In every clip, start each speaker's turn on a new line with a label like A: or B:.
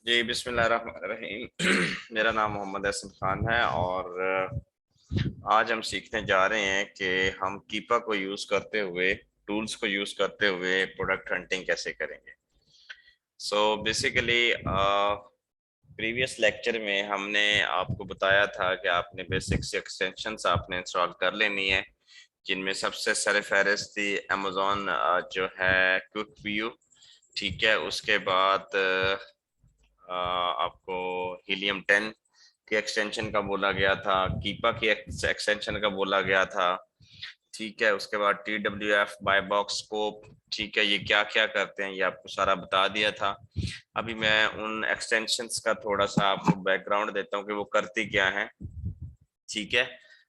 A: जी बिस्मिल्लाहिर्रहमानिर्रहीम। मेरा नाम मोहम्मद हसन खान है और आज हम सीखने जा रहे हैं कि हम कीपा को यूज करते हुए टूल्स को यूज करते हुए प्रोडक्ट हंटिंग कैसे करेंगे। सो बेसिकली प्रीवियस लेक्चर में हमने आपको बताया था कि आपने बेसिक्स एक्सटेंशंस आपने इंस्टॉल कर लेनी है, जिनमें सबसे सरफहरिस्त थी अमेजोन जो है क्विक व्यू। ठीक है, उसके बाद आपको हीलियम 10 की एक्सटेंशन का बोला गया था, कीपा की एक्सटेंशन का बोला गया था। ठीक है, उसके बाद TWF बाय बॉक्स स्कोप। ठीक है, ये क्या क्या करते हैं ये आपको सारा बता दिया था। अभी मैं उन एक्सटेंशंस का थोड़ा सा आपको बैकग्राउंड देता हूँ कि वो करती क्या है। ठीक है,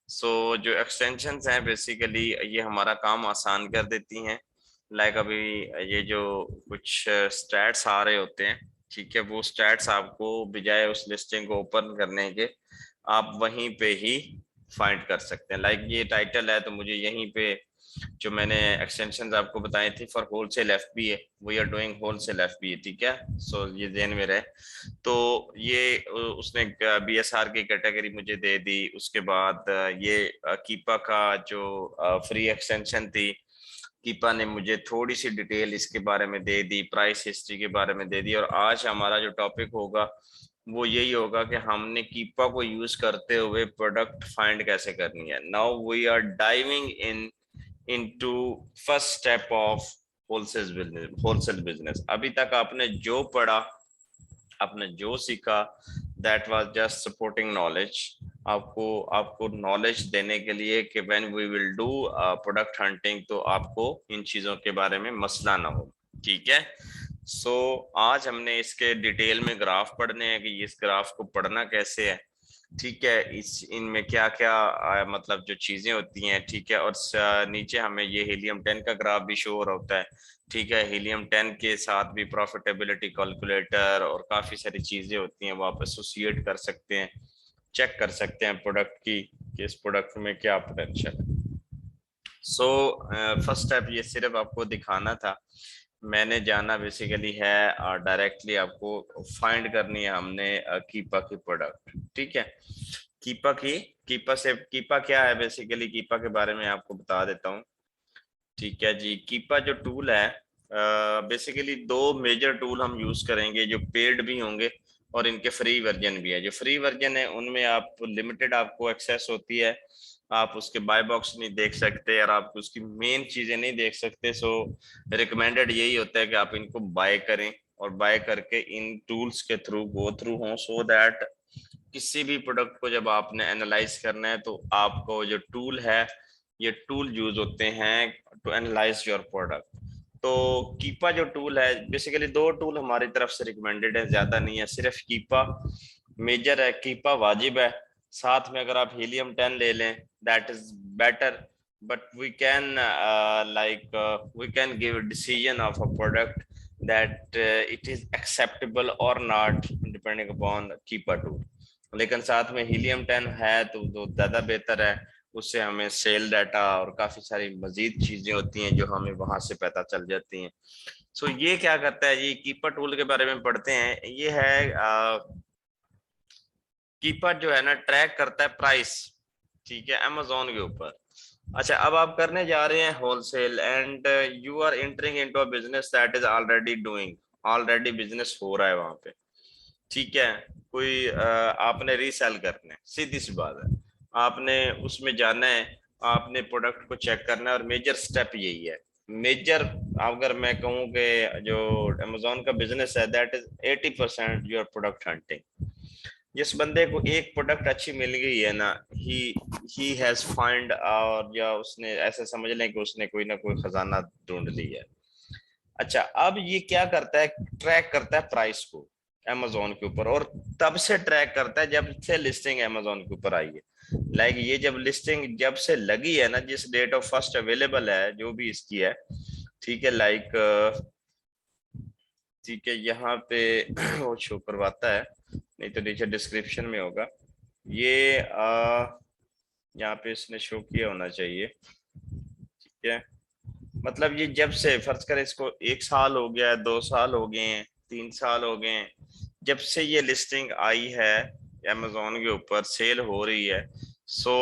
A: सो जो एक्सटेंशंस हैं बेसिकली ये हमारा काम आसान कर देती हैं। लाइक अभी ये जो कुछ स्टैट्स आ रहे होते हैं, ठीक है, वो स्टैट्स आपको बजाय उस लिस्टिंग को ओपन करने के आप वहीं पे ही फाइंड कर सकते हैं। लाइक ये टाइटल है तो मुझे यहीं पे जो मैंने एक्सटेंशंस आपको बताई थी for wholesale FBA, we are doing wholesale FBA. ठीक है, सो ये ध्यान में रहे। तो ये उसने BSR की कैटेगरी मुझे दे दी। उसके बाद ये कीपा का जो फ्री एक्सटेंशन थी, कीपा ने मुझे थोड़ी सी डिटेल इसके बारे में दे दी, प्राइस हिस्ट्री के बारे में दे दी। और आज हमारा जो टॉपिक होगा वो यही होगा कि हमने कीपा को यूज करते हुए प्रोडक्ट फाइंड कैसे करनी है। Now we are diving in into first step of wholesale business. अभी तक आपने जो पढ़ा, आपने जो सीखा, that was just supporting knowledge. आपको आपको नॉलेज देने के लिए कि when we will do product hunting तो आपको इन चीजों के बारे में मसला ना हो। ठीक है, सो आज हमने इसके डिटेल में ग्राफ पढ़ने हैं कि इस ग्राफ को पढ़ना कैसे है। ठीक है, इस इनमें क्या क्या मतलब जो चीजें होती हैं। ठीक है, और नीचे हमें ये हीलियम 10 का ग्राफ भी शो हो रहा होता है। ठीक है, हीलियम 10 के साथ भी प्रॉफिटेबिलिटी कैलकुलेटर और काफी सारी चीजें होती हैं, वो आप एसोसिएट कर सकते हैं, चेक कर सकते हैं प्रोडक्ट की कि इस प्रोडक्ट में क्या पोटेंशियल है। सो फर्स्ट स्टेप ये सिर्फ आपको दिखाना था। मैंने जाना बेसिकली है डायरेक्टली आपको फाइंड करनी है हमने कीपा की प्रोडक्ट। ठीक है, कीपा की कीपा क्या है बेसिकली, कीपा के बारे में आपको बता देता हूँ। ठीक है जी, कीपा जो टूल है बेसिकली दो मेजर टूल हम यूज करेंगे जो पेड भी होंगे और इनके फ्री वर्जन भी है। जो फ्री वर्जन है उनमें आप लिमिटेड आपको एक्सेस होती है, आप उसके बाय बॉक्स नहीं देख सकते और आप उसकी मेन चीजें नहीं देख सकते। सो रिकमेंडेड यही होता है कि आप इनको बाय करें और बाय करके इन टूल्स के थ्रू गो थ्रू हों, सो दैट किसी भी प्रोडक्ट को जब आपने एनालाइज करना है तो आपको जो टूल है, ये टूल यूज होते हैं टू एनालाइज योर प्रोडक्ट। तो कीपा जो टूल है बेसिकली दो टूल हमारी तरफ से रिकमेंडेड है, ज्यादा नहीं है। सिर्फ कीपा मेजर है, कीपा वाजिब है। साथ में अगर आप हीलियम 10 ले लें that is better, but we can we can give decision of a product that it is acceptable or not depending upon Keepa tool. लेकिन साथ में हीलियम 10 है तो ज्यादा बेहतर है, उससे हमें सेल डाटा और काफी सारी मजीद चीजें होती हैं जो हमें वहां से पता चल जाती हैं। सो ये क्या करता है, ये कीपर टूल के बारे में पढ़ते हैं। ये है कीपर जो है ना ट्रैक करता है प्राइस, ठीक है, अमेजोन के ऊपर। अच्छा, अब आप करने जा रहे हैं wholesale and you are entering into a business that is already doing, already business हो रहा है वहां पे। ठीक है, कोई आपने रीसेल करना है, सीधी सी बात है, आपने उसमें जाना है, आपने प्रोडक्ट को चेक करना है और मेजर स्टेप यही है। मेजर अगर मैं कहूँ कि जो अमेजोन का बिजनेस है that is 80% your product hunting. जिस बंदे को एक प्रोडक्ट अच्छी मिल गई है ना, ही हैज फाइंड, और या उसने ऐसे समझ लें कि उसने कोई ना कोई खजाना ढूंढ लिया है। अच्छा, अब ये क्या करता है, ट्रैक करता है प्राइस को अमेजोन के ऊपर, और तब से ट्रैक करता है जब से लिस्टिंग अमेजोन के ऊपर आई है। लाइक ये जब लिस्टिंग जब से लगी है ना, जिस डेट ऑफ फर्स्ट अवेलेबल है जो भी इसकी है। ठीक है, लाइक ठीक है, यहाँ पे वो शो करवाता है, नहीं तो नीचे डिस्क्रिप्शन में होगा ये यहाँ पे इसने शो किया होना चाहिए। ठीक है, मतलब ये जब से फर्ज करें इसको 1 साल हो गया है, 2 साल हो गए हैं, 3 साल हो गए हैं, जब से ये लिस्टिंग आई है अमेजोन के ऊपर, सेल हो रही है, सो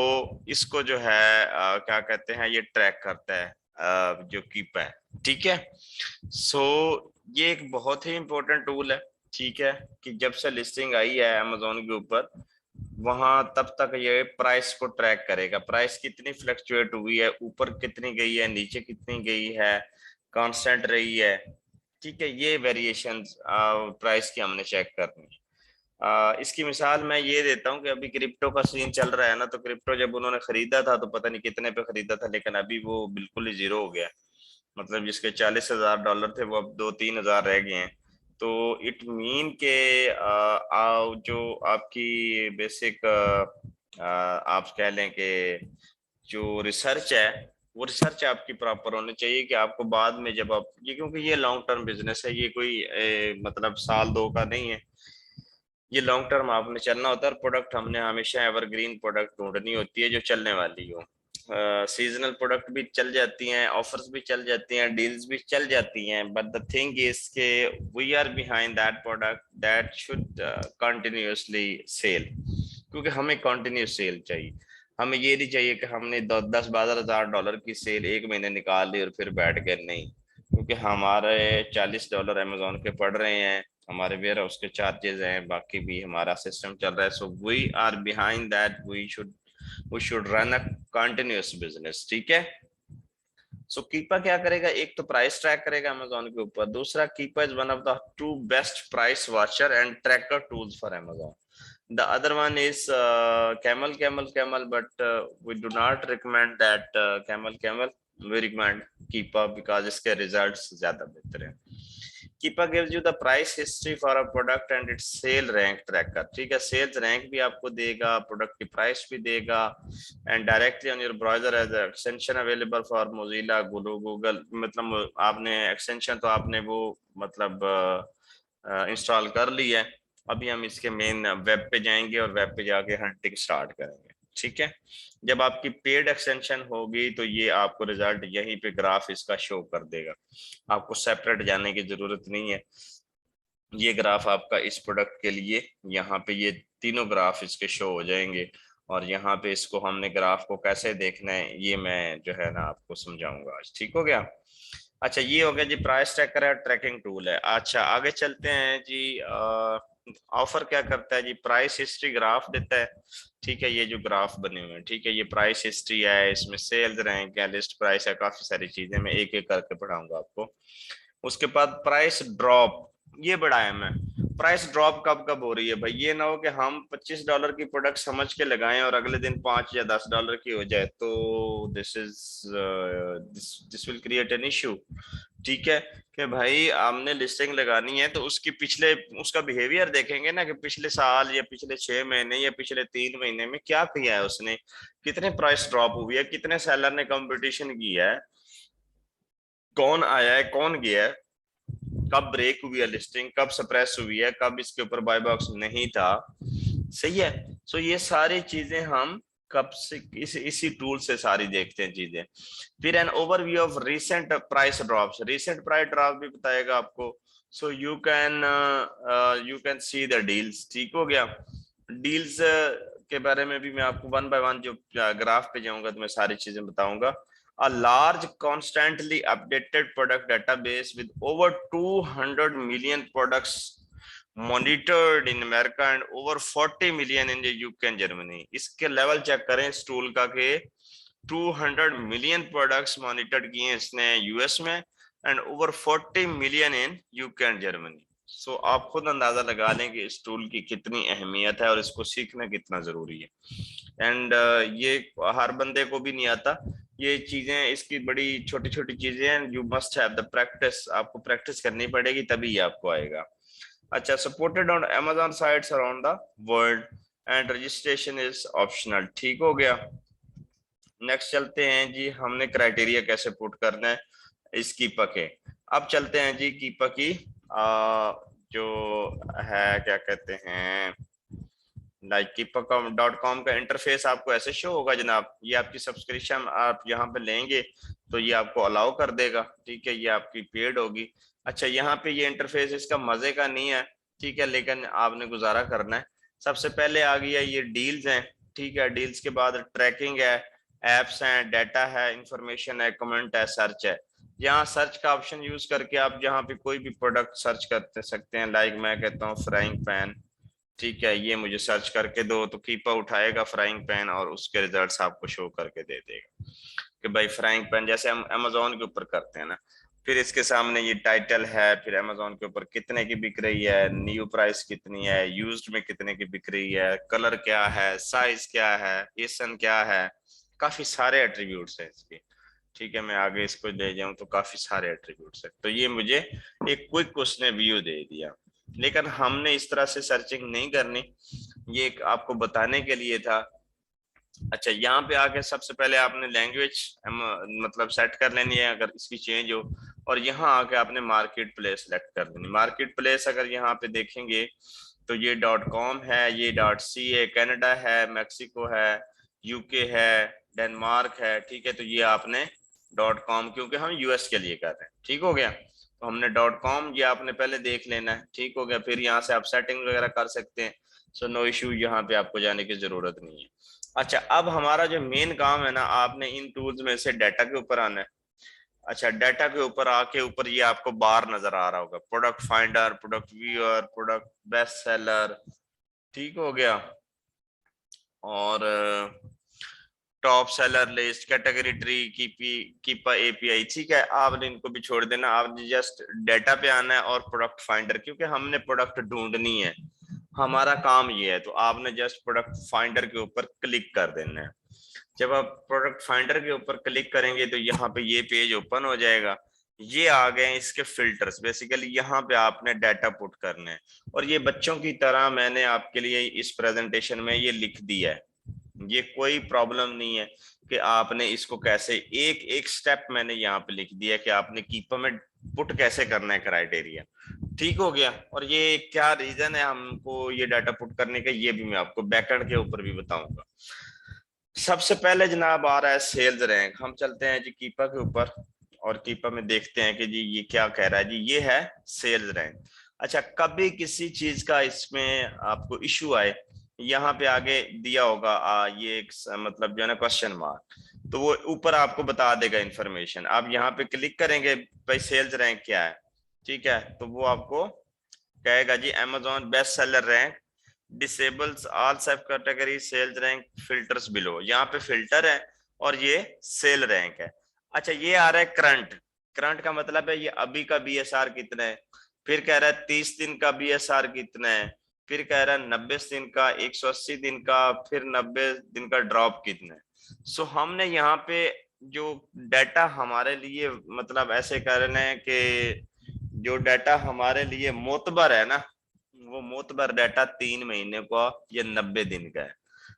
A: इसको जो है क्या कहते हैं, ये ट्रैक करता है जो कीप है, ठीक है। सो ये एक बहुत ही इंपॉर्टेंट टूल है, ठीक है, कि जब से लिस्टिंग आई है अमेजोन के ऊपर, वहां तब तक ये प्राइस को ट्रैक करेगा, प्राइस कितनी फ्लक्चुएट हुई है, ऊपर कितनी गई है, नीचे कितनी गई है, कांस्टेंट रही है, ठीक है। ये वेरिएशन प्राइस की हमने चेक करनी है। इसकी मिसाल मैं ये देता हूँ कि अभी क्रिप्टो का सीन चल रहा है ना, तो क्रिप्टो जब उन्होंने खरीदा था तो पता नहीं कितने पे खरीदा था, लेकिन अभी वो बिल्कुल ही जीरो हो गया। मतलब जिसके $40,000 थे वो अब 2-3 हजार रह गए हैं। तो इट मीन के जो आपकी बेसिक आप कह लें कि जो रिसर्च है, वो रिसर्च आपकी प्रॉपर होनी चाहिए कि आपको बाद में जब आप ये, क्योंकि ये लॉन्ग टर्म बिजनेस है, ये कोई मतलब साल दो का नहीं है, ये लॉन्ग टर्म आपने चलना होता है। और प्रोडक्ट हमने हमेशा एवरग्रीन प्रोडक्ट ढूंढनी होती है जो चलने वाली हो। सीजनल प्रोडक्ट भी चल जाती हैं, ऑफर्स भी चल जाती हैं, डील्स भी चल जाती हैं, बट द थिंग इज के we are behind that product that should continuously sell, क्योंकि हमें कंटिन्यूस सेल चाहिए। हमें ये नहीं चाहिए कि हमने 10-12 हजार डॉलर की सेल एक महीने निकाल ली और फिर बैठ गए, नहीं, क्योंकि हमारे $40 अमेजोन के पड़ रहे हैं, हमारे वेयर हाउस के चार्जेस हैं, बाकी भी हमारा सिस्टम चल रहा है। So we are behind that, we should run a continuous business, ठीक है। सो कीपा क्या करेगा, एक तो प्राइस ट्रैक करेगा अमेजोन के ऊपर, दूसरा Keepa is one of the two best price watcher and tracker tools for Amazon. The other one is camel, but we do not recommend that camel. We recommend Keepa because इसके results ज्यादा बेहतर हैं। Keepa gives you the price history for a product and its sale rank tracker, ठीक है। Sales rank भी आपको देगा, product की प्राइस भी देगा, and directly on your browser as extension available for Mozilla Google. मतलब आपने एक्सटेंशन तो आपने वो मतलब इंस्टॉल कर ली है। अभी हम इसके मेन वेब पे जाएंगे और वेब पे जाके हंटिंग स्टार्ट करेंगे, ठीक है। जब आपकी पेड एक्सटेंशन होगी तो ये आपको रिजल्ट यहीं पे ग्राफ इसका शो कर देगा, आपको सेपरेट जाने की जरूरत नहीं है। ये ग्राफ आपका इस प्रोडक्ट के लिए यहाँ पे ये तीनों ग्राफ इसके शो हो जाएंगे, और यहाँ पे इसको हमने ग्राफ को कैसे देखना है ये मैं जो है ना आपको समझाऊंगा आज, ठीक हो गया। अच्छा ये हो गया जी, प्राइस ट्रैकर है, ट्रैकिंग टूल है। अच्छा आगे चलते हैं जी। ऑफर क्या करता है जी, प्राइस हिस्ट्री ग्राफ देता है, ठीक है। ये जो ग्राफ बने हुए हैं, ठीक है, ये प्राइस हिस्ट्री है, इसमें सेल्स रैंक है, लिस्ट प्राइस है, काफी सारी चीजें मैं एक एक करके पढ़ाऊंगा आपको। उसके बाद प्राइस ड्रॉप, ये बड़ा अहम है। प्राइस ड्रॉप कब कब हो रही है भाई, ये ना हो कि हम $25 की प्रोडक्ट समझ के लगाएं और अगले दिन 5 या 10 डॉलर की हो जाए, तो this will create an issue, ठीक है। कि भाई आपने लिस्टिंग लगानी है तो उसकी पिछले उसका बिहेवियर देखेंगे ना, कि पिछले साल या पिछले 6 महीने या पिछले 3 महीने में क्या किया है उसने, कितने प्राइस ड्रॉप हुई है, कितने सेलर ने कंपटीशन किया है, कौन आया है कौन गया है, कब ब्रेक हुई है लिस्टिंग, कब सप्रेस हुई है, कब इसके ऊपर बाय बॉक्स नहीं था, सही है। सो ये सारी चीजें हम कब से इसी टूल से सारी देखते हैं चीजें। फिर an overview of recent price drops, recent price drop भी बताएगा आपको। So you can see the deals, ठीक हो गया। डील्स के बारे में भी मैं आपको वन बाय वन जो ग्राफ पे जाऊंगा तो मैं सारी चीजें बताऊंगा। A large constantly updated product database with over 200 million products monitored in America and over 40 million in the UK and Germany। इसके लेवल चेक करें इस टूल का कि 200 मिलियन प्रोडक्ट्स मॉनिटर किए हैं इसने यूएस में, and over 40 million in UK and Germany. So आप खुद अंदाजा लगा लें कि इस टूल की कितनी अहमियत है और इसको सीखना कितना जरूरी है। एंड ये हर बंदे को भी नहीं आता ये चीजें, इसकी बड़ी छोटी छोटी चीजें हैं, you must have the practice, आपको प्रैक्टिस करनी पड़ेगी तभी ये आपको आएगा। अच्छा, supported on Amazon sites around the world and registration is optional, ठीक हो गया। नेक्स्ट चलते हैं जी, हमने क्राइटेरिया कैसे पुट करना है इस कीपा के। अब चलते हैं जी कीपा की जो है क्या कहते हैं, लाइक कीपा.com का इंटरफेस आपको ऐसे शो होगा जनाब। ये आपकी सब्सक्रिप्शन आप यहाँ पे लेंगे तो ये आपको अलाउ कर देगा, ठीक है, ये आपकी पेड होगी। अच्छा यहाँ पे ये इंटरफेस इसका मजे का नहीं है, ठीक है, लेकिन आपने गुजारा करना है। सबसे पहले आ गया ये डील्स हैं, ठीक है, डील्स के बाद ट्रैकिंग है, एप्स हैं, डाटा है, इंफॉर्मेशन है, कमेंट है, सर्च है। यहाँ सर्च का ऑप्शन यूज करके आप जहाँ पे कोई भी प्रोडक्ट सर्च कर सकते हैं। लाइक मैं कहता हूँ फ्राइंग पैन, ठीक है, ये मुझे सर्च करके दो, तो कीपा उठाएगा फ्राइंग पैन और उसके रिजल्ट्स आपको शो करके दे देगा कि भाई फ्राइंग पैन, जैसे हम अमेजोन के ऊपर करते हैं ना। फिर इसके सामने ये टाइटल है, फिर अमेजोन के ऊपर कितने की बिक रही है, न्यू प्राइस कितनी है, यूज्ड में कितने की बिक रही है, कलर क्या है, साइज क्या है, एसन क्या है, काफी सारे एट्रीब्यूट्स हैं इसके। ठीक है, मैं आगे इसको ले जाऊं तो काफी सारे एट्रीब्यूट्स हैं। तो ये मुझे एक क्विक उसने व्यू दे दिया, लेकिन हमने इस तरह से सर्चिंग नहीं करनी, ये एक आपको बताने के लिए था। अच्छा, यहाँ पे आके सबसे पहले आपने लैंग्वेज मतलब सेट कर लेनी है अगर इसकी चेंज हो, और यहाँ आके आपने मार्केट प्लेस सेलेक्ट कर देनी। मार्केट प्लेस अगर यहाँ पे देखेंगे तो ये .com है, ये .c है, कनाडा है, मेक्सिको है, यूके है, डेनमार्क है, ठीक है। तो ये आपने .com, क्योंकि हम यूएस के लिए कर रहे हैं, ठीक हो गया। तो हमने .com ये आपने पहले देख लेना है, ठीक हो गया। फिर यहाँ से आप सेटिंग वगैरह कर सकते हैं, सो नो इशू, यहाँ पे आपको जाने की जरूरत नहीं है। अच्छा, अब हमारा जो मेन काम है ना, आपने इन टूल्स में से डाटा के ऊपर आना है। अच्छा, डाटा के ऊपर आके ऊपर ये आपको बार नजर आ रहा होगा, product finder, product viewer, product best seller, ठीक हो गया। और top seller list, category tree, Keepa API, ठीक है। आपने इनको भी छोड़ देना, आपने जस्ट डाटा पे आना है और प्रोडक्ट फाइंडर, क्योंकि हमने प्रोडक्ट ढूंढनी है, हमारा काम ये है। तो आपने जस्ट प्रोडक्ट फाइंडर के ऊपर क्लिक कर देना है। जब आप प्रोडक्ट फाइंडर के ऊपर क्लिक करेंगे तो यहाँ पे ये पेज ओपन हो जाएगा। ये आ गए इसके फिल्टर्स, बेसिकली यहाँ पे आपने डाटा पुट करना है। और ये बच्चों की तरह मैंने आपके लिए इस प्रेजेंटेशन में ये लिख दिया है, ये कोई प्रॉब्लम नहीं है कि आपने इसको कैसे, एक एक स्टेप मैंने यहाँ पे लिख दिया कि आपने कीपर में पुट कैसे करना है क्राइटेरिया, ठीक हो गया। और ये क्या रीजन है हमको ये डाटा पुट करने का, ये भी मैं आपको बैकएंड के ऊपर भी बताऊंगा। सबसे पहले जनाब आ रहा है सेल्स रैंक। हम चलते हैं जी कीपा के ऊपर और कीपा में देखते हैं कि जी ये क्या कह रहा है। जी ये है सेल्स रैंक। अच्छा, कभी किसी चीज का इसमें आपको इशू आए, यहाँ पे आगे दिया होगा ये एक मतलब जो है ना क्वेश्चन मार्क, तो वो ऊपर आपको बता देगा इंफॉर्मेशन। आप यहाँ पे क्लिक करेंगे भाई सेल्स रैंक क्या है, ठीक है, तो वो आपको कहेगा जी Amazon best seller rank disables all sub category sales rank filters below. यहाँ पे फिल्टर है और ये सेल रैंक है। अच्छा, ये आ रहा है करंट। करंट का मतलब है ये अभी का बीएसआर कितना है। फिर कह रहा है 30 दिन का बीएसआर कितना है। फिर कह रहा है 90 दिन का, 180 दिन का, फिर 90 दिन का ड्रॉप कितना है। सो हमने यहाँ पे जो डाटा हमारे लिए मतलब ऐसे कर रहे हैं कि जो डाटा हमारे लिए मोतबर है ना, वो मोतबर डाटा 3 महीने का या 90 दिन का है।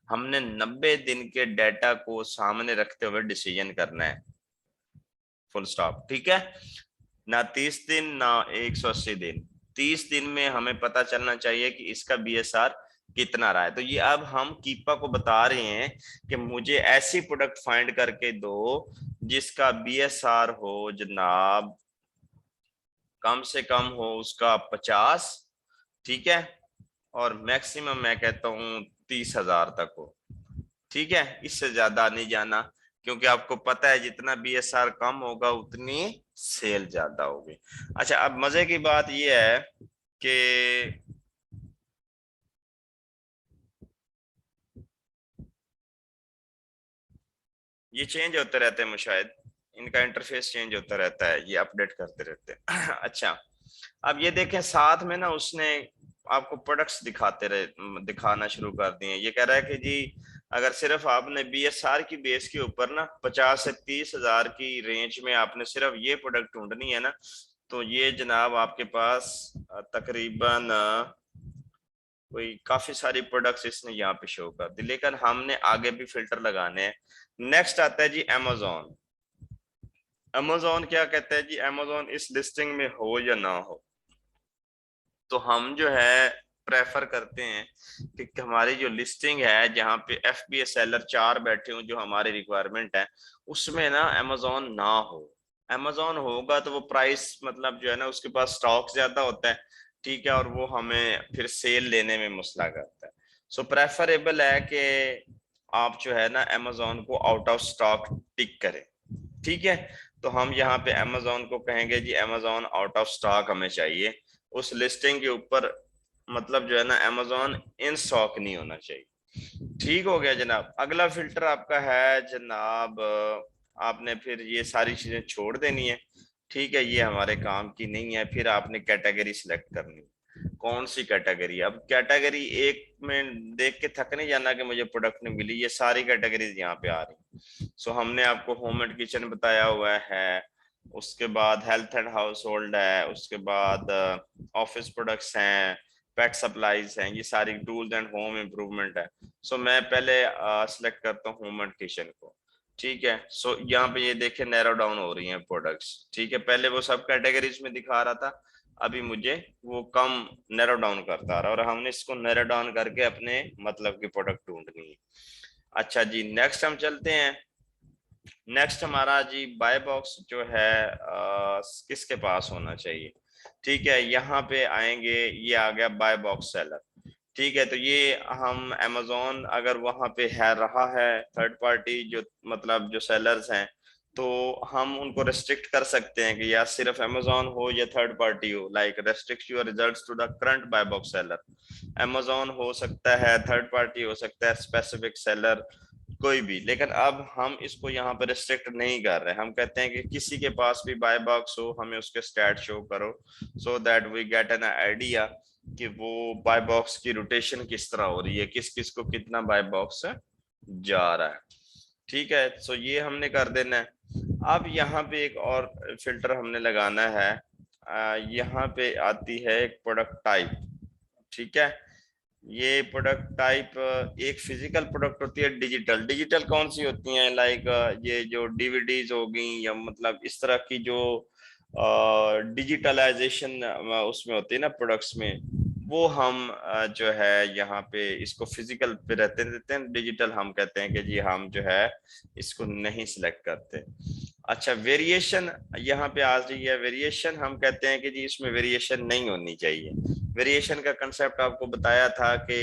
A: हमने 90 दिन के डाटा को सामने रखते हुए डिसीजन करना है, फुल स्टॉप, ठीक है। ना 30 दिन ना 180 दिन, 30 दिन में हमें पता चलना चाहिए कि इसका बीएसआर कितना रहा है। तो ये अब हम कीपा को बता रहे हैं कि मुझे ऐसी प्रोडक्ट फाइंड करके दो जिसका बीएसआर हो जनाब कम से कम हो उसका 50, ठीक है, और मैक्सिमम मैं कहता हूँ 30,000 तक हो, ठीक है। इससे ज्यादा नहीं जाना, क्योंकि आपको पता है जितना बीएसआर कम होगा उतनी सेल ज्यादा होगी। अच्छा, अब मजे की बात यह है कि ये चेंज होते रहते हैं मुशाहिद, इनका इंटरफेस चेंज होता रहता है, ये अपडेट करते रहते हैं। अच्छा, अब ये देखें साथ में ना उसने आपको प्रोडक्ट्स दिखाना शुरू कर दिए। ये कह रहा है कि जी अगर सिर्फ आपने बीएसआर की बेस के ऊपर ना 50 से 30,000 की रेंज में आपने सिर्फ ये प्रोडक्ट ढूंढनी है ना, तो ये जनाब आपके पास तकरीबन कोई काफी सारी प्रोडक्ट्स इसने यहाँ पे शो कर दी, लेकिन हमने आगे भी फिल्टर लगाने हैं। नेक्स्ट आता है जी अमेजोन। अमेजोन क्या कहता है जी, अमेजोन इस लिस्टिंग में हो या ना हो। तो हम जो है प्रेफर करते हैं कि हमारी जो लिस्टिंग है जहाँ पे एफबीएस सेलर 4 बैठे हों जो हमारी रिक्वायरमेंट है, उसमें ना अमेजोन ना हो। अमेजोन होगा तो वो प्राइस मतलब जो है ना उसके पास स्टॉक ज्यादा होता है, ठीक है, और वो हमें फिर सेल लेने में मसला करता है। सो प्रेफरेबल है कि आप जो है ना अमेजोन को आउट ऑफ स्टॉक टिक करें। ठीक है, तो हम यहाँ पे अमेजोन को कहेंगे जी अमेजोन आउट ऑफ स्टॉक हमें चाहिए। उस लिस्टिंग के ऊपर मतलब जो है ना अमेजोन इन स्टॉक नहीं होना चाहिए। ठीक हो गया जनाब। अगला फिल्टर आपका है जनाब, आपने फिर ये सारी चीजें छोड़ देनी है। ठीक है, ये हमारे काम की नहीं है। फिर आपने कैटेगरी सिलेक्ट करनी है, कौन सी कैटेगरी। अब कैटेगरी एक में देख के थक नहीं जाना कि मुझे प्रोडक्ट नहीं मिली, ये सारी कैटेगरीज यहाँ पे आ रही। सो हमने आपको होम एंड किचन बताया हुआ है, उसके बाद हेल्थ एंड हाउस होल्ड है, उसके बाद ऑफिस प्रोडक्ट्स हैं, पेट सप्लाईज हैं, ये सारी टूल्स एंड होम इम्प्रूवमेंट है। सो मैं पहले सिलेक्ट करता हूँ होम एंड किचन को। ठीक है, सो यहाँ पे ये देखे नैरो डाउन हो रही हैं प्रोडक्ट्स। ठीक है, पहले वो सब कैटेगरीज में दिखा रहा था, अभी मुझे वो कम नैरो डाउन करता रहा, और हमने इसको नैरो डाउन करके अपने मतलब की प्रोडक्ट ढूंढनी है। अच्छा जी, नेक्स्ट हम चलते हैं। नेक्स्ट हमारा जी बाय बॉक्स जो है किसके पास होना चाहिए। ठीक है, यहाँ पे आएंगे, ये आ गया बाय बॉक्स सेलर। ठीक है, तो ये हम अमेजोन अगर वहां पे है रहा है थर्ड पार्टी जो मतलब जो सेलर्स हैं, तो हम उनको रेस्ट्रिक्ट कर सकते हैं कि या सिर्फ अमेजोन हो या थर्ड पार्टी हो। Like restrict your results to the current buy box seller. Amazon हो सकता है, थर्ड पार्टी हो सकता है, स्पेसिफिक सेलर कोई भी। लेकिन अब हम इसको यहाँ पे रिस्ट्रिक्ट नहीं कर रहे, हम कहते हैं कि किसी के पास भी बाय बॉक्स हो हमें उसके स्टैट शो करो, so that we get an idea कि वो बाय बॉक्स की रोटेशन किस तरह हो रही है, किस किस को कितना बाय बॉक्स जा रहा है। ठीक है, सो ये हमने कर देना है। अब यहाँ पे एक और फिल्टर हमने लगाना है, यहाँ पे आती है एक प्रोडक्ट टाइप। ठीक है, ये प्रोडक्ट टाइप एक फिजिकल प्रोडक्ट होती है, डिजिटल। डिजिटल कौन सी होती हैं, लाइक ये जो डीवीडीज हो गई, या मतलब इस तरह की जो डिजिटलाइजेशन उसमें होती है ना प्रोडक्ट्स में, वो हम जो है यहाँ पे इसको फिजिकल पे रहते देते हैं, डिजिटल हम कहते हैं कि जी हम जो है इसको नहीं सिलेक्ट करते। अच्छा, वेरिएशन यहाँ पे आ रही है। वेरिएशन हम कहते हैं कि जी इसमें वेरिएशन नहीं होनी चाहिए। वेरिएशन का कंसेप्ट आपको बताया था कि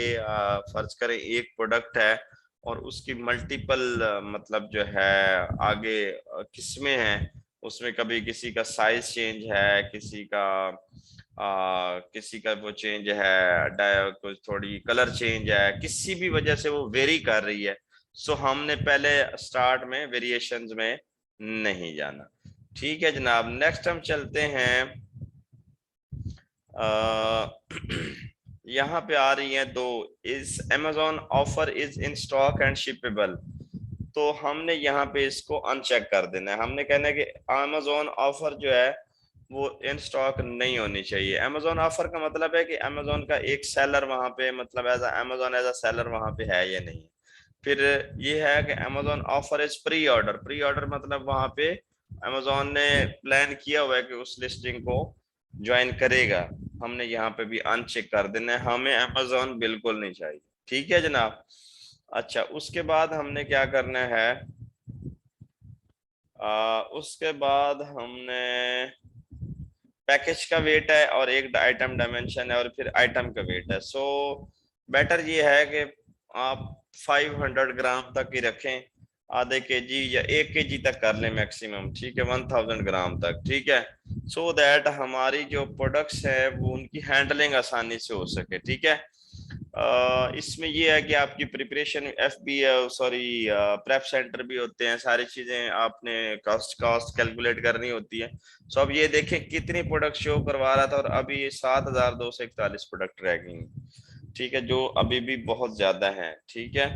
A: फर्ज करें एक प्रोडक्ट है और उसकी मल्टीपल मतलब जो है आगे किस्में हैं, उसमें कभी किसी का साइज चेंज है, किसी का वो चेंज है, कुछ थोड़ी कलर चेंज है, किसी भी वजह से वो वेरी कर रही है। सो हमने पहले स्टार्ट में वेरिएशंस में नहीं जाना। ठीक है जनाब, नेक्स्ट हम चलते हैं। यहाँ पे आ रही है दो, is Amazon offer is in stock and shippable. तो हमने यहाँ पे इसको अनचेक कर देना है। हमने कहना है कि अमेजोन ऑफर जो है वो इन स्टॉक नहीं होनी चाहिए। अमेजोन ऑफर का मतलब है कि अमेजोन का एक सेलर वहां पे मतलब as Amazon as a seller वहां पे है या नहीं। फिर ये है कि Amazon offer is pre order. Pre order मतलब वहां पे अमेजोन ने प्लान किया हुआ है कि उस लिस्टिंग को ज्वाइन करेगा। हमने यहाँ पे भी अनचेक कर देना है, हमें अमेजोन बिल्कुल नहीं चाहिए। ठीक है जनाब। अच्छा, उसके बाद हमने क्या करना है, उसके बाद हमने पैकेज का वेट है और एक आइटम डायमेंशन है और फिर आइटम का वेट है। सो बेटर ये है कि आप 500 ग्राम तक ही रखें, आधे केजी या 1 केजी तक कर लें मैक्सिमम। ठीक है, 1000 ग्राम तक। ठीक है, सो दैट हमारी जो प्रोडक्ट्स है वो उनकी हैंडलिंग आसानी से हो सके। ठीक है, इसमें ये है कि आपकी preparation F B sorry prep center भी होते हैं, सारी चीजें आपने कॉस्ट कॉस्ट कैलकुलेट करनी होती है। सो अब ये देखें कितनी प्रोडक्ट शो करवा रहा था और अभी ये 7241 प्रोडक्ट रह गई। ठीक है, जो अभी भी बहुत ज्यादा है। ठीक है,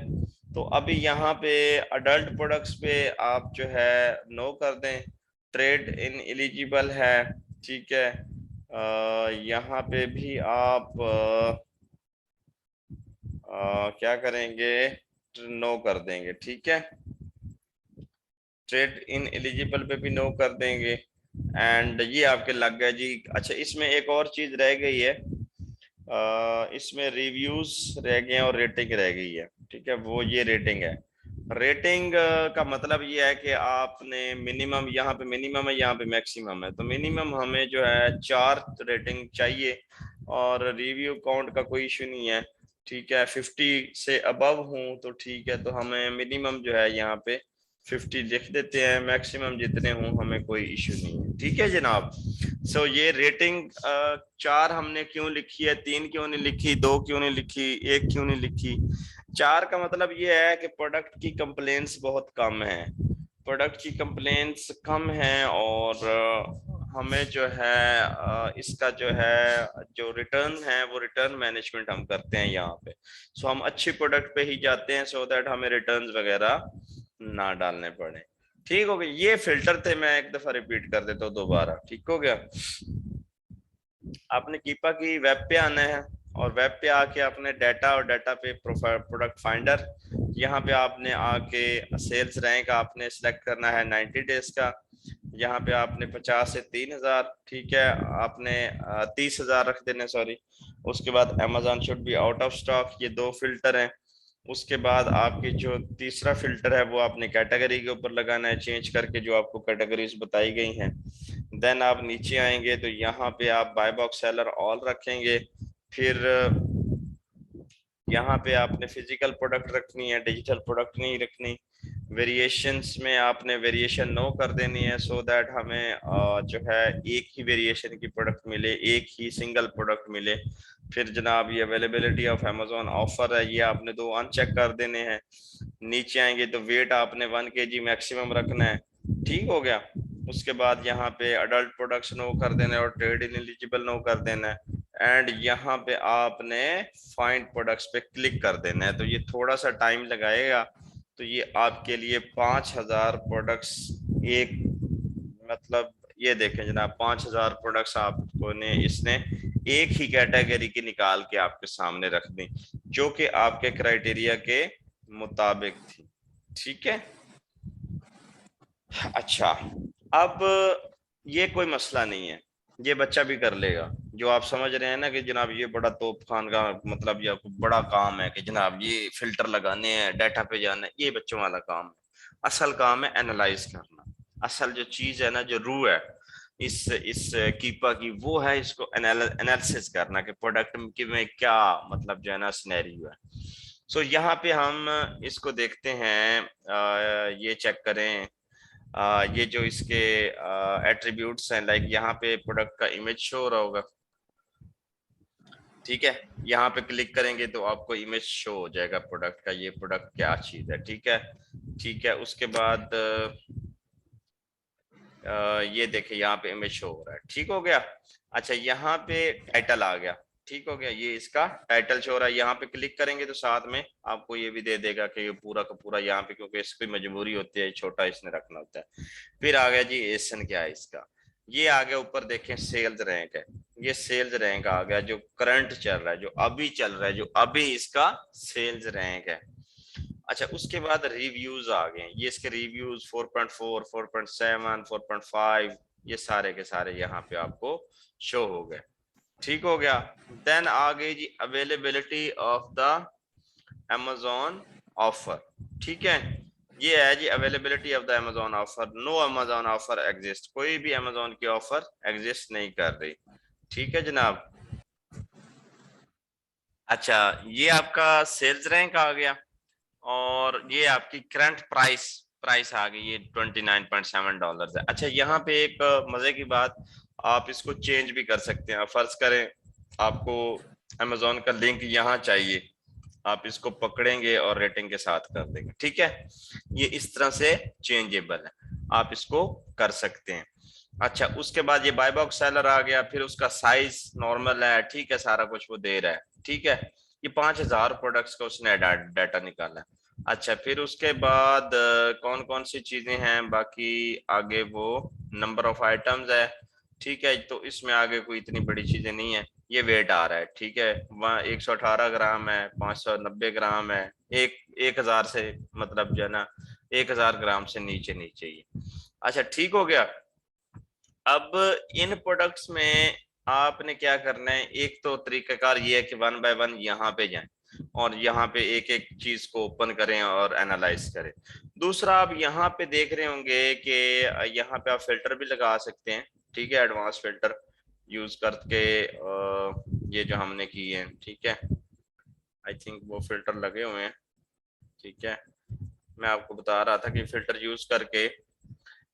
A: तो अभी यहाँ पे अडल्ट प्रोडक्ट्स पे आप जो है नो कर दें, ट्रेड इन एलिजिबल है। ठीक है, यहाँ पे भी आप क्या करेंगे, नो कर देंगे। ठीक है, ट्रेड इन एलिजिबल पे भी नो कर देंगे, एंड ये आपके लग गया जी। अच्छा, इसमें एक और चीज रह गई है, इसमें रिव्यूज रह गए हैं और रेटिंग रह गई है। ठीक है, वो ये रेटिंग है। रेटिंग का मतलब ये है कि आपने मिनिमम, यहाँ पे मिनिमम है यहाँ पे मैक्सिमम है, तो मिनिमम हमें जो है 4 रेटिंग चाहिए और रिव्यू काउंट का कोई इशू नहीं है, ठीक है। 50 से अबव हूँ तो ठीक है, तो हमें मिनिमम जो है यहाँ पे 50 लिख देते हैं, मैक्सिमम जितने हों हमें कोई इशू नहीं है, ठीक है जनाब। सो ये रेटिंग 4 हमने क्यों लिखी है, 3 क्यों नहीं लिखी, 2 क्यों नहीं लिखी, 1 क्यों नहीं लिखी? 4 का मतलब ये है कि प्रोडक्ट की कंप्लेंट्स बहुत कम है, प्रोडक्ट की कंप्लेंट्स कम है, और हमें जो है इसका जो है जो रिटर्न है वो रिटर्न मैनेजमेंट हम करते हैं यहाँ पे। सो हम अच्छी प्रोडक्ट पे ही जाते हैं, सो दैट हमें रिटर्न्स वगैरह ना डालने पड़े। ठीक हो गया, ये फिल्टर थे, मैं एक दफा रिपीट कर देता हूँ दोबारा, ठीक हो गया। आपने कीपा की वेब पे आना है, और वेब पे आके आपने डाटा, और डाटा पे प्रोडक्ट फाइंडर, यहाँ पे आपने आके सेल्स रैंक आपने सिलेक्ट करना है 90 डेज का, यहाँ पे आपने 50 से 3000, ठीक है, आपने 30,000 रख देने, सॉरी। उसके बाद Amazon should be out of stock, ये 2 फिल्टर हैं। उसके बाद आपकी जो तीसरा फिल्टर है वो आपने कैटेगरी के ऊपर लगाना है, चेंज करके जो आपको कैटेगरीज बताई गई हैं। देन आप नीचे आएंगे तो यहाँ पे आप बाय बॉक्स सेलर ऑल रखेंगे, फिर यहाँ पे आपने फिजिकल प्रोडक्ट रखनी है, डिजिटल प्रोडक्ट नहीं रखनी। वेरिएशंस में आपने वेरिएशन नो कर देनी है, सो दैट हमें जो है एक ही वेरिएशन की प्रोडक्ट मिले, एक ही सिंगल प्रोडक्ट मिले। फिर जनाब ये अवेलेबिलिटी ऑफ अमेजोन ऑफर है, ये आपने 2 अनचेक कर देने हैं। नीचे आएंगे तो वेट आपने 1 kg मैक्सिमम रखना है, ठीक हो गया। उसके बाद यहाँ पे अडल्ट प्रोडक्ट्स नो कर देना है, और ट्रेड इनएलिजिबल नो कर देना है। एंड यहाँ पे आपने फाइंड प्रोडक्ट्स पे क्लिक कर देना है, तो ये थोड़ा सा टाइम लगाएगा। तो ये आपके लिए 5000 प्रोडक्ट्स एक, मतलब ये देखें जनाब, 5000 प्रोडक्ट्स आपको ने इसने एक ही कैटेगरी की निकाल के आपके सामने रख दी, जो कि आपके क्राइटेरिया के मुताबिक थी, ठीक है। अच्छा, अब ये कोई मसला नहीं है, ये बच्चा भी कर लेगा। जो आप समझ रहे हैं ना कि जनाब ये बड़ा तोप खान का मतलब ये बड़ा काम है कि जनाब ये फिल्टर लगाने हैं, डाटा पे जाना है, ये बच्चों वाला काम है। असल काम है एनालाइज करना, असल जो चीज है ना, जो रूह है इस कीपा की, वो है इसको एनालिसिस करना कि प्रोडक्ट में क्या मतलब जो है ना सिनेरियो है। सो यहाँ पे हम इसको देखते हैं, ये चेक करें, ये जो इसके एट्रीब्यूट्स हैं, लाइक यहाँ पे प्रोडक्ट का इमेज शो हो रहा होगा, ठीक है। यहाँ पे क्लिक करेंगे तो आपको इमेज शो हो जाएगा प्रोडक्ट का, ये प्रोडक्ट क्या चीज है, ठीक है। ठीक है, उसके बाद ये देखिए यहाँ पे इमेज शो हो रहा है, ठीक हो गया। अच्छा, यहाँ पे टाइटल आ गया, ठीक हो गया, ये इसका टाइटल शो हो रहा है। यहाँ पे क्लिक करेंगे तो साथ में आपको ये भी दे देगा कि ये पूरा का पूरा यहाँ पे, क्योंकि इसकी मजबूरी होती है, छोटा इसने रखना होता है। फिर आ गया जी एसन क्या है इसका, ये आ गया ऊपर देखें सेल्स रैंक है, ये सेल्स रैंक आ गया जो करंट चल रहा है, जो अभी चल रहा है, जो अभी इसका सेल्स रैंक है। अच्छा, उसके बाद रिव्यूज आ गए, ये इसके रिव्यूज 4.4, 4.7, 4.5, ये सारे के सारे यहाँ पे आपको शो हो गए, ठीक हो गया। देन आ गई जी availability of the Amazon offer, ठीक है। ये है जी availability of the Amazon offer, no Amazon offer exist, कोई भी अमेजोन की ऑफर एग्जिस्ट नहीं कर रही, ठीक है जनाब। अच्छा, ये आपका सेल्स रैंक आ गया, और ये आपकी करंट प्राइस प्राइस आ गई, ये $29.7 है। अच्छा, यहाँ पे एक मजे की बात, आप इसको चेंज भी कर सकते हैं। फर्ज करें आपको अमेजोन का लिंक यहाँ चाहिए, आप इसको पकड़ेंगे और रेटिंग के साथ कर देंगे, ठीक है। ये इस तरह से चेंजेबल है, आप इसको कर सकते हैं। अच्छा, उसके बाद ये बाय बॉक्स सेलर आ गया, फिर उसका साइज नॉर्मल है, ठीक है, सारा कुछ वो दे रहा है, ठीक है। ये 5000 प्रोडक्ट्स का उसने डाटा निकाला है। अच्छा, फिर उसके बाद कौन कौन सी चीजें हैं बाकी, आगे वो नंबर ऑफ आइटम्स है, ठीक है। तो इसमें आगे कोई इतनी बड़ी चीजें नहीं है। ये वेट आ रहा है, ठीक है, वहाँ 118 ग्राम है, 590 ग्राम है, 1000 से मतलब जो है ना 1000 ग्राम से नीचे नहीं चाहिए। अच्छा, ठीक हो गया। अब इन प्रोडक्ट्स में आपने क्या करना है, एक तो तरीकाकार ये है कि 1 बाय 1 यहाँ पे जाएं, और यहाँ पे एक एक चीज को ओपन करें और एनालाइज करें। दूसरा, आप यहाँ पे देख रहे होंगे कि यहाँ पे आप फिल्टर भी लगा सकते हैं, ठीक है, एडवांस फिल्टर। यूज करके ये जो हमने की है, ठीक है, आई थिंक वो फिल्टर लगे हुए हैं, ठीक है। मैं आपको बता रहा था कि फिल्टर यूज करके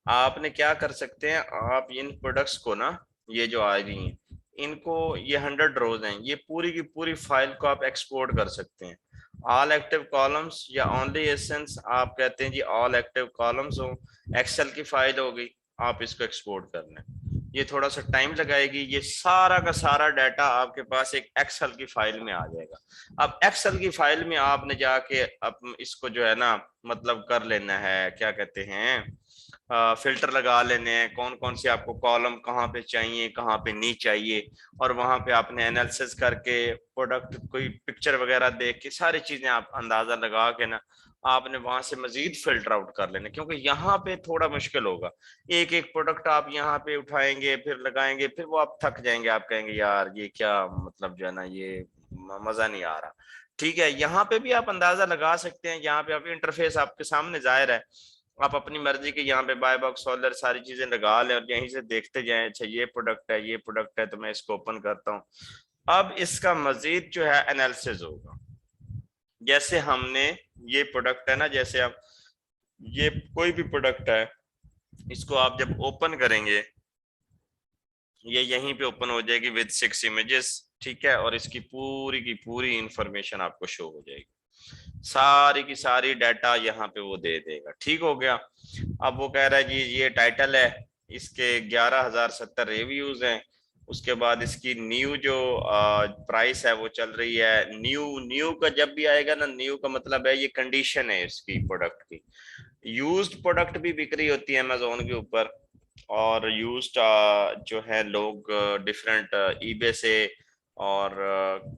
A: आपने क्या कर सकते हैं, आप इन प्रोडक्ट्स को ना, ये जो आ रही हैं इनको, ये 100 रोज हैं, ये पूरी की पूरी फाइल को आप एक्सपोर्ट कर सकते हैं। ऑल एक्टिव कॉलम्स या ओनली एसेंस, आप कहते हैं जी ऑल एक्टिव कॉलम्स हो, एक्सेल की फाइल हो गई, आप इसको एक्सपोर्ट कर लें। ये थोड़ा सा टाइम लगाएगी, ये सारा का सारा डाटा आपके पास एक एक्सेल की फाइल में आ जाएगा। अब एक्सेल की फाइल में आपने जाके अब इसको जो है ना, मतलब कर लेना है, क्या कहते हैं, फिल्टर लगा लेने हैं, कौन कौन सी आपको कॉलम कहाँ पे चाहिए कहाँ पे नहीं चाहिए, और वहां पे आपने एनालिसिस करके प्रोडक्ट कोई पिक्चर वगैरह देख के सारी चीजें आप अंदाजा लगा के ना, आपने वहां से मजीद फिल्टर आउट कर लेना, क्योंकि यहाँ पे थोड़ा मुश्किल होगा। एक एक प्रोडक्ट आप यहाँ पे उठाएंगे फिर लगाएंगे, फिर वो आप थक जाएंगे, आप कहेंगे यार ये क्या, मतलब जो है ना ये मजा नहीं आ रहा। ठीक है, यहाँ पे भी आप अंदाजा लगा सकते हैं, यहाँ पे आप इंटरफेस आपके सामने जाहिर है, आप अपनी मर्जी के यहाँ पे बाय बॉक्स होल्डर सारी चीजें लगा लें और यहीं से देखते जाएं, अच्छा ये प्रोडक्ट है ये प्रोडक्ट है, तो मैं इसको ओपन करता हूँ। अब इसका मजीद जो है एनालिसिस होगा, जैसे हमने ये प्रोडक्ट है ना, जैसे आप ये कोई भी प्रोडक्ट है, इसको आप जब ओपन करेंगे, ये यहीं पे ओपन हो जाएगी विद 6 इमेजेस, ठीक है, और इसकी पूरी की पूरी इंफॉर्मेशन आपको शो हो जाएगी, सारी की सारी डाटा यहाँ पे वो दे देगा। ठीक हो गया। अब वो कह रहा है जी ये टाइटल है, इसके 11,070 रिव्यूज हैं, उसके बाद इसकी न्यू जो प्राइस है वो चल रही है, न्यू न्यू का जब भी आएगा ना, न्यू का मतलब है ये कंडीशन है इसकी प्रोडक्ट की। यूज्ड प्रोडक्ट भी बिक रही होती है अमेजोन के ऊपर, और यूज्ड जो है लोग डिफरेंट ईबे से और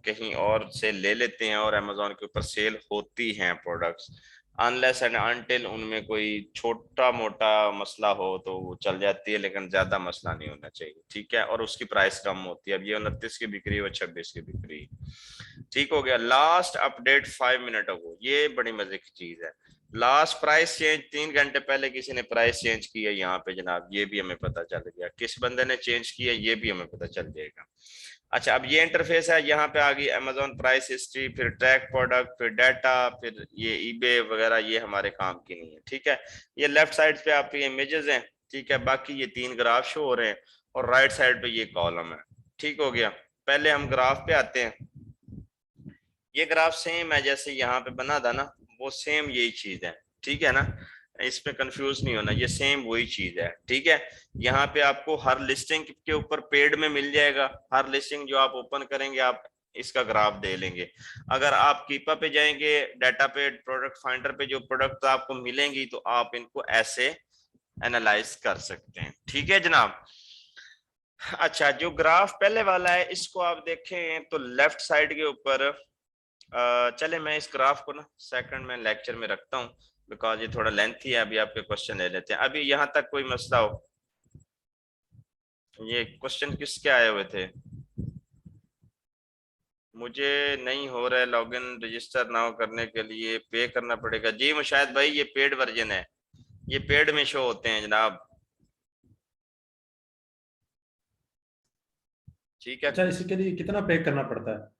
A: कहीं और से ले लेते हैं, और अमेजोन के ऊपर सेल होती हैं प्रोडक्ट्स, अनलेस एंड अनटिल उनमें कोई छोटा मोटा मसला हो तो वो चल जाती है, लेकिन ज्यादा मसला नहीं होना चाहिए, ठीक है, और उसकी प्राइस कम होती है। अब ये 29 की बिक्री है, 26 की बिक्री, ठीक हो गया। लास्ट अपडेट 5 मिनट अगो, ये बड़ी मजे की चीज है। लास्ट प्राइस चेंज 3 घंटे पहले किसी ने प्राइस चेंज की है यहाँ पे जनाब, ये भी हमें पता चल गया, किस बंदे ने चेंज किया ये भी हमें पता चल जाएगा। अच्छा, अब ये इंटरफेस है, यहाँ पे आ गई अमेजोन प्राइस हिस्ट्री, फिर ट्रैक प्रोडक्ट, फिर डाटा, फिर ये ईबे वगैरह, ये हमारे काम की नहीं है, ठीक है। ये लेफ्ट साइड पे आपके इमेजेस हैं, ठीक है, बाकी ये 3 ग्राफ शो हो रहे हैं, और राइट साइड पे ये कॉलम है, ठीक हो गया। पहले हम ग्राफ पे आते हैं, ये ग्राफ सेम है जैसे यहाँ पे बना था ना, वो सेम यही चीज है, ठीक है ना, इसमें कंफ्यूज नहीं होना, ये सेम वही चीज है, ठीक है। यहाँ पे आपको हर लिस्टिंग के ऊपर पेड में मिल जाएगा, हर लिस्टिंग जो आप ओपन करेंगे आप इसका ग्राफ दे लेंगे। अगर आप कीपा पे जाएंगे, डाटा पे, प्रोडक्ट फाइंडर पे जो प्रोडक्ट आपको मिलेंगी, तो आप इनको ऐसे एनालाइज कर सकते हैं, ठीक है जनाब। अच्छा, जो ग्राफ पहले वाला है इसको आप देखें तो लेफ्ट साइड के ऊपर, चले मैं इस ग्राफ को ना सेकंड में लेक्चर में रखता हूँ, बिकॉज ये थोड़ा लेंथी है, अभी आपके क्वेश्चन ले लेते हैं। अभी यहाँ तक कोई मसला हो, ये क्वेश्चन किसके आए हुए थे? मुझे नहीं हो रहा है लॉगिन, रजिस्टर नाउ करने के लिए पे करना पड़ेगा जी मुशाहिद भाई, ये पेड वर्जन है, ये पेड में शो होते हैं जनाब, ठीक है।
B: अच्छा, इसके लिए कितना पे करना पड़ता है?